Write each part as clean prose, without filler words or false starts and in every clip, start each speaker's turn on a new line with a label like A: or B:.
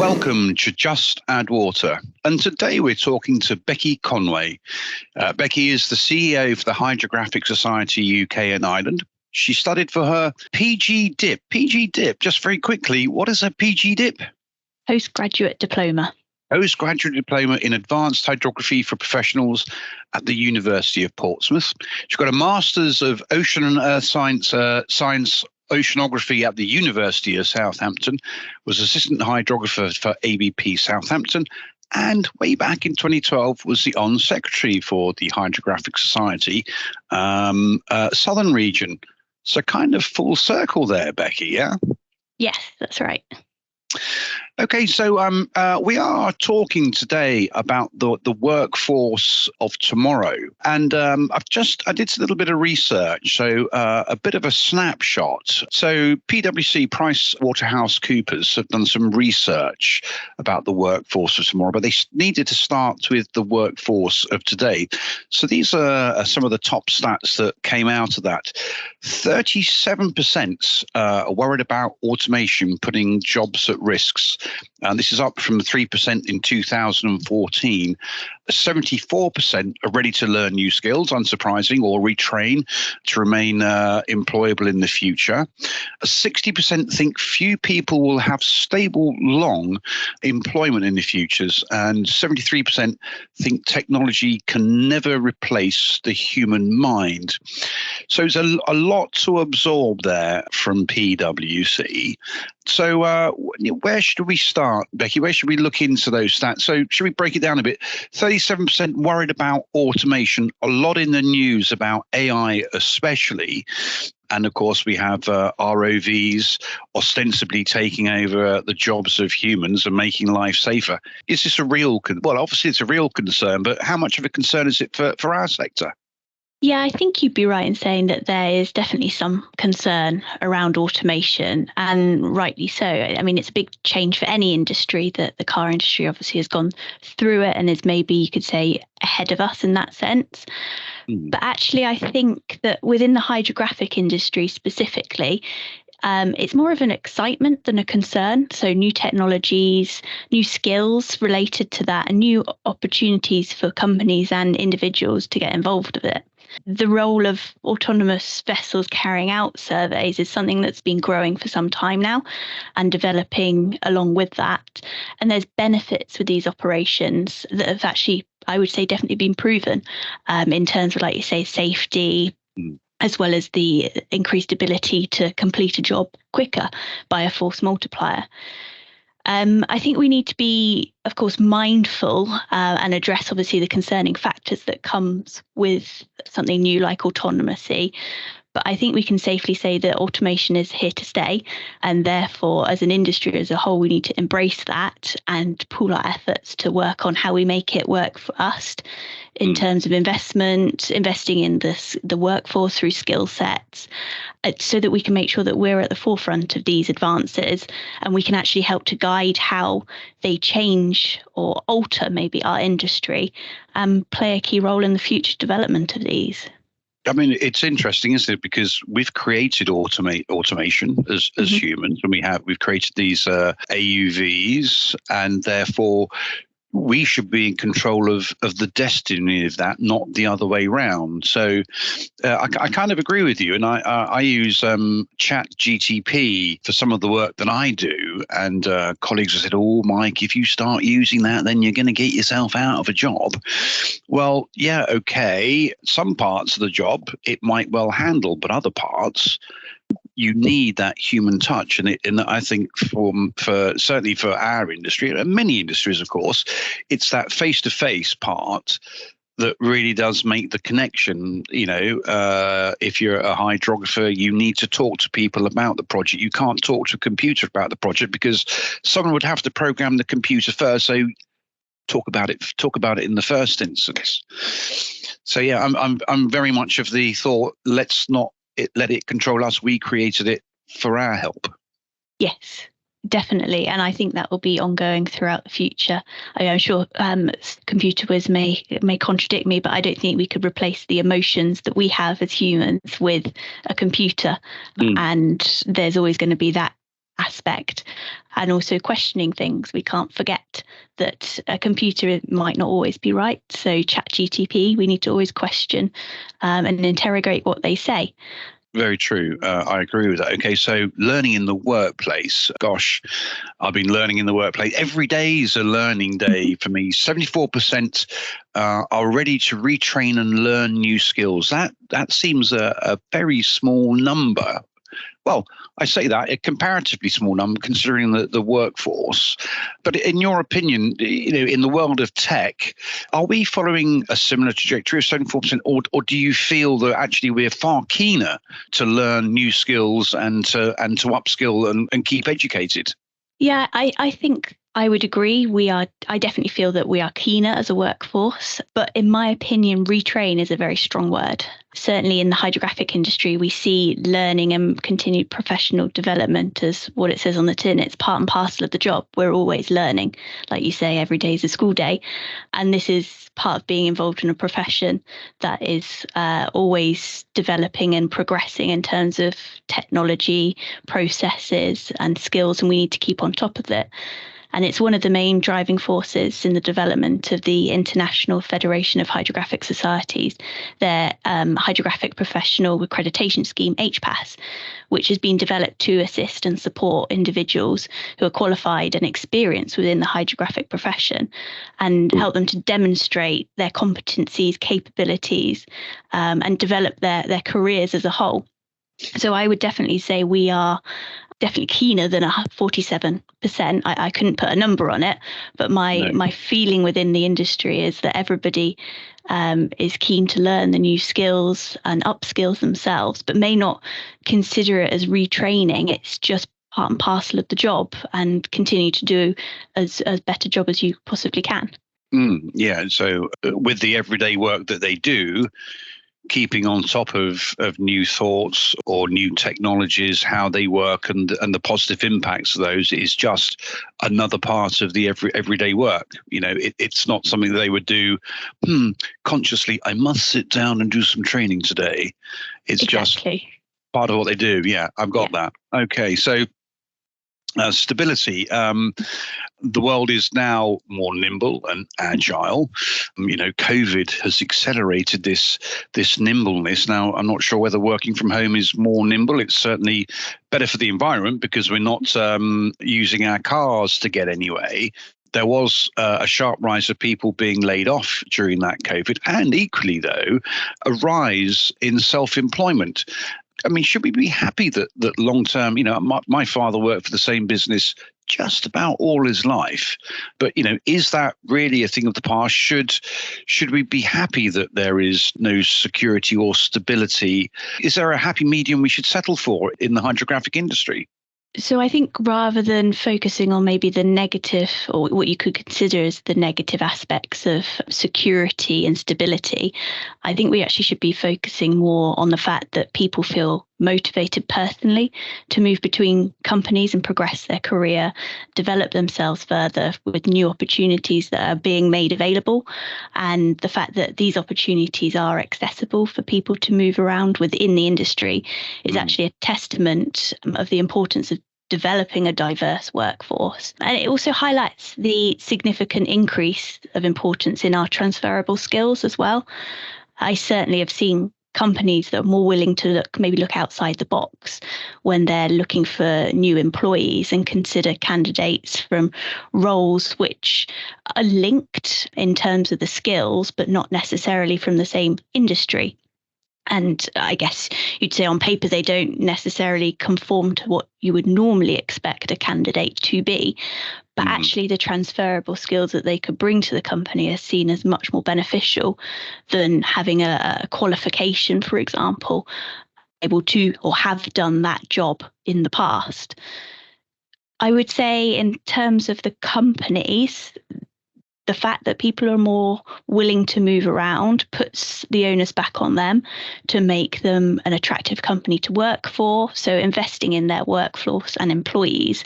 A: Welcome to Just Add Water. And today we're talking to Becky Conway. Becky is the CEO for the Hydrographic Society UK and Ireland. She studied for her PG Dip. PG Dip, just very quickly, what is a PG Dip?
B: Postgraduate diploma.
A: Postgraduate diploma in advanced hydrography for professionals at the University of Portsmouth. She's got a Masters of Ocean and Earth Science Oceanography at the University of Southampton, was assistant hydrographer for ABP Southampton, and way back in 2012 was the On Secretary for the Hydrographic Society Southern Region. So kind of full circle there, Becky, yeah?
B: Yes, that's right.
A: Okay, so we are talking today about the workforce of tomorrow, and I did a little bit of research, so a bit of a snapshot. So PwC, PricewaterhouseCoopers, have done some research about the workforce of tomorrow, but they needed to start with the workforce of today. So these are some of the top stats that came out of that. 37% are worried about automation putting jobs at risks. This is up from 3% in 2014. 74% are ready to learn new skills, unsurprising, or retrain to remain employable in the future. 60% think few people will have stable, long employment in the futures, and 73% think technology can never replace the human mind. So it's a lot to absorb there from PwC. So where should we start, Becky? Where should we look into those stats? So should we break it down a bit? 37% worried about automation, a lot in the news about AI especially. And of course, we have ROVs ostensibly taking over the jobs of humans and making life safer. Is this well, obviously it's a real concern, but how much of a concern is it for our sector?
B: Yeah, I think you'd be right in saying that there is definitely some concern around automation, and rightly so. I mean, it's a big change for any industry. That the car industry obviously has gone through it and is maybe, you could say, ahead of us in that sense. But actually, I think that within the hydrographic industry specifically, it's more of an excitement than a concern. So new technologies, new skills related to that, and new opportunities for companies and individuals to get involved with it. The role of autonomous vessels carrying out surveys is something that's been growing for some time now and developing along with that. And there's benefits with these operations that have actually, I would say, definitely been proven in terms of, like you say, safety, as well as the increased ability to complete a job quicker by a force multiplier. I think we need to be, of course, mindful and address, obviously, the concerning factors that comes with something new like autonomy. But I think we can safely say that automation is here to stay. And therefore, as an industry as a whole, we need to embrace that and pool our efforts to work on how we make it work for us in terms of investing in the workforce through skill sets, so that we can make sure that we're at the forefront of these advances and we can actually help to guide how they change or alter maybe our industry and play a key role in the future development of these.
A: I mean, it's interesting, isn't it? Because we've created automation as humans, and we've created these AUVs, and therefore we should be in control of the destiny of that, not the other way round. So I kind of agree with you. And I use Chat GTP for some of the work that I do. And colleagues have said, oh, Mike, if you start using that, then you're going to get yourself out of a job. Well, yeah, okay. Some parts of the job it might well handle, but other parts, you need that human touch, and I think for certainly for our industry and many industries, of course, it's that face-to-face part that really does make the connection. You know, if you're a hydrographer, you need to talk to people about the project. You can't talk to a computer about the project because someone would have to program the computer first. So talk about it in the first instance. So yeah, I'm very much of the thought, let's not let it control us. We created it for our help.
B: Yes, definitely. And I think that will be ongoing throughout the future. I'm sure computer whiz may contradict me, but I don't think we could replace the emotions that we have as humans with a computer. And there's always going to be that aspect, and also questioning things. We can't forget that a computer might not always be right. So ChatGPT, we need to always question and interrogate what they say.
A: Very true. I agree with that. Okay, so learning in the workplace. Gosh, I've been learning in the workplace. Every day is a learning day for me. 74% are ready to retrain and learn new skills. That seems a very small number. Well, I say that a comparatively small number considering the workforce. But in your opinion, in the world of tech, are we following a similar trajectory of 74%, or do you feel that actually we're far keener to learn new skills and to upskill and keep educated?
B: Yeah, I think I would agree. I definitely feel that we are keener as a workforce, but in my opinion, retrain is a very strong word. Certainly in the hydrographic industry, we see learning and continued professional development as what it says on the tin. It's part and parcel of the job. We're always learning. Like you say, every day is a school day. And this is part of being involved in a profession that is always developing and progressing in terms of technology, processes and skills, and we need to keep on top of it. And it's one of the main driving forces in the development of the International Federation of Hydrographic Societies, their Hydrographic Professional Accreditation Scheme, HPAS, which has been developed to assist and support individuals who are qualified and experienced within the hydrographic profession and help them to demonstrate their competencies, capabilities, and develop their careers as a whole. So I would definitely say we are definitely keener than 47%. I couldn't put a number on it, but my feeling within the industry is that everybody is keen to learn the new skills and upskills themselves, but may not consider it as retraining. It's just part and parcel of the job, and continue to do as better job as you possibly can.
A: Yeah. So with the everyday work that they do, keeping on top of new thoughts or new technologies, how they work and the positive impacts of those is just another part of the everyday work. It's not something that they would do consciously. I must sit down and do some training today. It's
B: exactly.
A: Just part of what they do. Yeah, I've got that. Okay, so stability. The world is now more nimble and agile. COVID has accelerated this nimbleness. Now, I'm not sure whether working from home is more nimble. It's certainly better for the environment because we're not using our cars to get anyway. There was a sharp rise of people being laid off during that COVID, and equally, though, a rise in self-employment. I mean, should we be happy that long term, my father worked for the same business just about all his life, but is that really a thing of the past? Should we be happy that there is no security or stability? Is there a happy medium we should settle for in the hydrographic industry?
B: So I think rather than focusing on maybe the negative, or what you could consider as the negative aspects of security and stability, I think we actually should be focusing more on the fact that people feel motivated personally to move between companies and progress their career, develop themselves further with new opportunities that are being made available. And the fact that these opportunities are accessible for people to move around within the industry is actually a testament of the importance of developing a diverse workforce. And it also highlights the significant increase of importance in our transferrable skills as well. I certainly have seen companies that are more willing to look outside the box when they're looking for new employees and consider candidates from roles which are linked in terms of the skills, but not necessarily from the same industry. And I guess you'd say on paper, they don't necessarily conform to what you would normally expect a candidate to be. But actually, the transferable skills that they could bring to the company are seen as much more beneficial than having a qualification, for example, able to or have done that job in the past. I would say in terms of the companies, the fact that people are more willing to move around puts the onus back on them to make them an attractive company to work for. So investing in their workforce and employees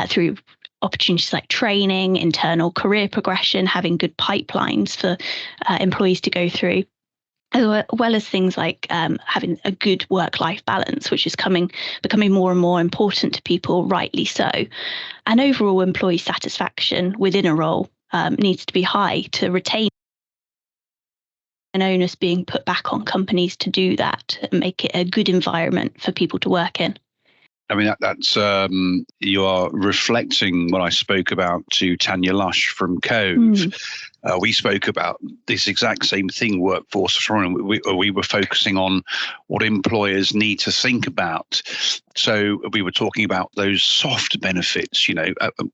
B: through opportunities like training, internal career progression, having good pipelines for employees to go through, well as things like having a good work-life balance, which is becoming more and more important to people, rightly so. And overall employee satisfaction within a role needs to be high to retain, an onus being put back on companies to do that and make it a good environment for people to work in.
A: I mean, that's you are reflecting what I spoke about to Tanya Lush from Cove. We spoke about this exact same thing, workforce. We were focusing on what employers need to think about. So we were talking about those soft benefits.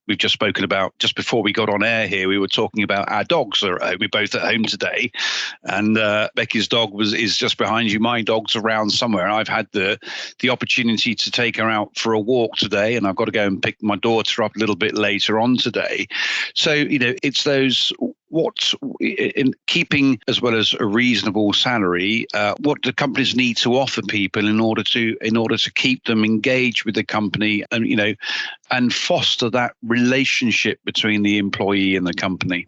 A: We've just spoken about, just before we got on air here, we were talking about our dogs. We're both at home today, and Becky's dog is just behind you. My dog's around somewhere. I've had the opportunity to take her out for a walk today, and I've got to go and pick my daughter up a little bit later on today. So, it's those, what, in keeping as well as a reasonable salary, what do companies need to offer people in order to keep them engaged with the company, and and foster that relationship between the employee and the company.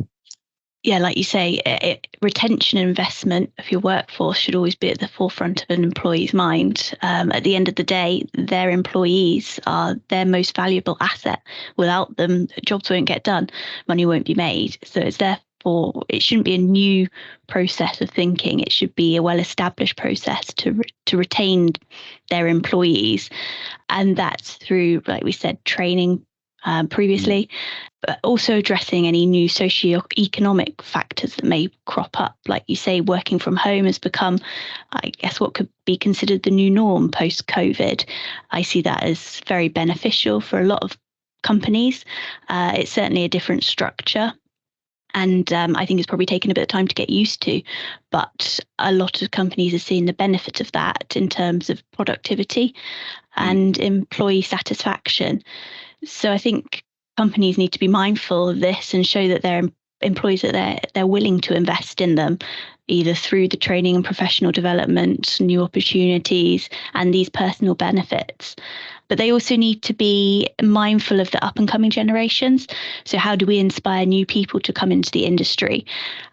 B: Yeah, like you say, retention and investment of your workforce should always be at the forefront of an employee's mind. At the end of the day, their employees are their most valuable asset. Without them, jobs won't get done, money won't be made. So it shouldn't be a new process of thinking. It should be a well-established process to retain their employees. And that's through, like we said, training previously, but also addressing any new socio-economic factors that may crop up. Like you say, working from home has become, I guess, what could be considered the new norm post-COVID. I see that as very beneficial for a lot of companies. It's certainly a different structure. And I think it's probably taken a bit of time to get used to. But a lot of companies are seeing the benefit of that in terms of productivity and employee satisfaction. So I think companies need to be mindful of this and show that their employees that they're willing to invest in them, either through the training and professional development, new opportunities, and these personal benefits. But they also need to be mindful of the up and coming generations. So how do we inspire new people to come into the industry?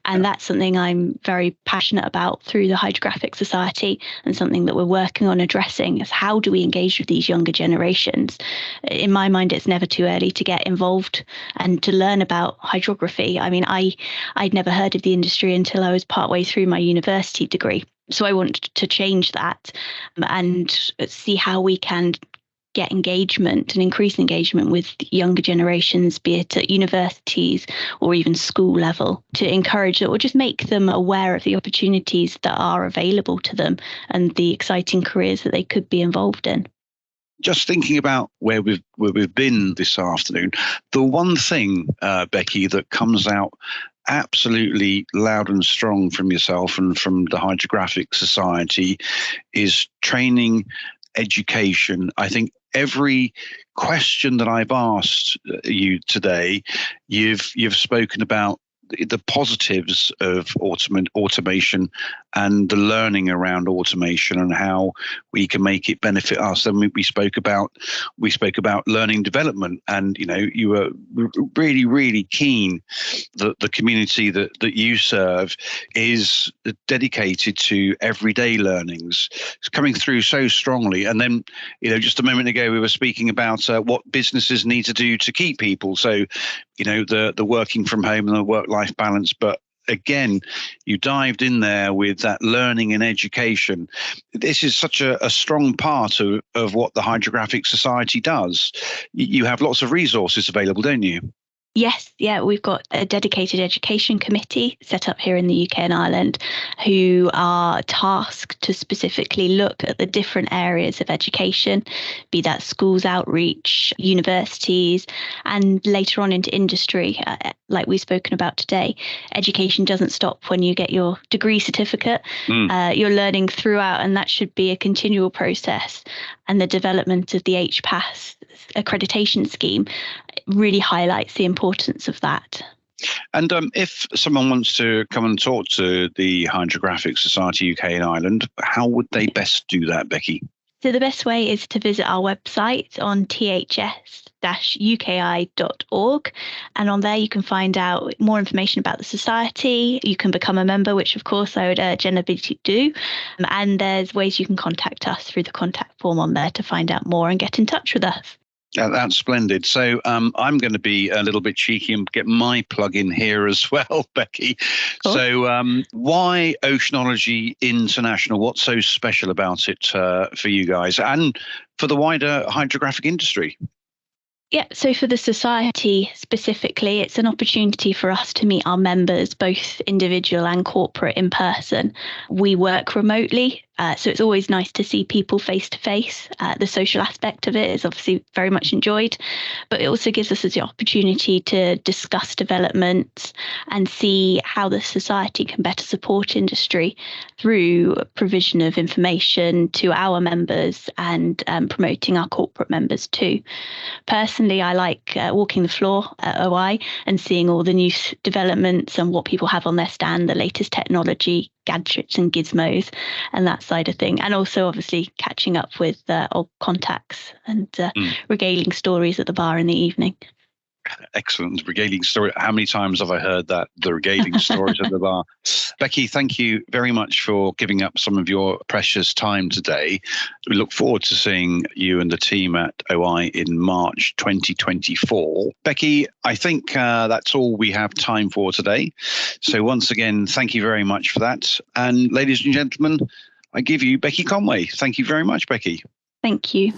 B: And that's something I'm very passionate about through the Hydrographic Society, and something that we're working on addressing is how do we engage with these younger generations? In my mind, it's never too early to get involved and to learn about hydrography. I mean, I'd never heard of the industry until I was partway through my university degree. So I want to change that and see how we can get engagement and increase engagement with younger generations, be it at universities or even school level, to encourage it or just make them aware of the opportunities that are available to them and the exciting careers that they could be involved in.
A: Just thinking about where we've been this afternoon, the one thing, Becky, that comes out absolutely loud and strong from yourself and from the Hydrographic Society is training, education. I think every question that I've asked you today, you've spoken about the positives of automation and the learning around automation and how we can make it benefit us. And we spoke about learning development, and you were really, really keen that the community that you serve is dedicated to everyday learnings. It's coming through so strongly. And then just a moment ago we were speaking about what businesses need to do to keep people. So the working from home and the work-life balance, but again, you dived in there with that learning and education. This is such a strong part of what the Hydrographic Society does. You have lots of resources available, don't you?
B: Yes, yeah, we've got a dedicated education committee set up here in the UK and Ireland who are tasked to specifically look at the different areas of education, be that schools outreach, universities, and later on into industry, like we've spoken about today. Education doesn't stop when you get your degree certificate. You're learning throughout, and that should be a continual process. And the development of the HPAS accreditation scheme really highlights the importance of that.
A: And if someone wants to come and talk to the Hydrographic Society UK and Ireland, how would they best do that, Becky?
B: So the best way is to visit our website on ths-uki.org, and on there you can find out more information about the society. You can become a member, which of course I would urge anybody to do, and there's ways you can contact us through the contact form on there to find out more and get in touch with us.
A: That's splendid. So I'm going to be a little bit cheeky and get my plug in here as well, Becky. Cool. So why Oceanology International? What's so special about it for you guys and for the wider hydrographic industry?
B: Yeah, so for the society specifically, it's an opportunity for us to meet our members, both individual and corporate, in person. We work remotely, so it's always nice to see people face to face. The social aspect of it is obviously very much enjoyed, but it also gives us the opportunity to discuss developments and see how the society can better support industry through provision of information to our members and promoting our corporate members too. Personally, I like walking the floor at OI and seeing all the new developments and what people have on their stand, the latest technology, gadgets and gizmos and that side of thing. And also obviously catching up with old contacts and regaling stories at the bar in the evening.
A: Excellent. Regaling story. How many times have I heard that? The regaling stories at the bar. Becky, thank you very much for giving up some of your precious time today. We look forward to seeing you and the team at OI in March 2024. Becky, I think that's all we have time for today. So once again, thank you very much for that. And ladies and gentlemen, I give you Becky Conway. Thank you very much, Becky.
B: Thank you.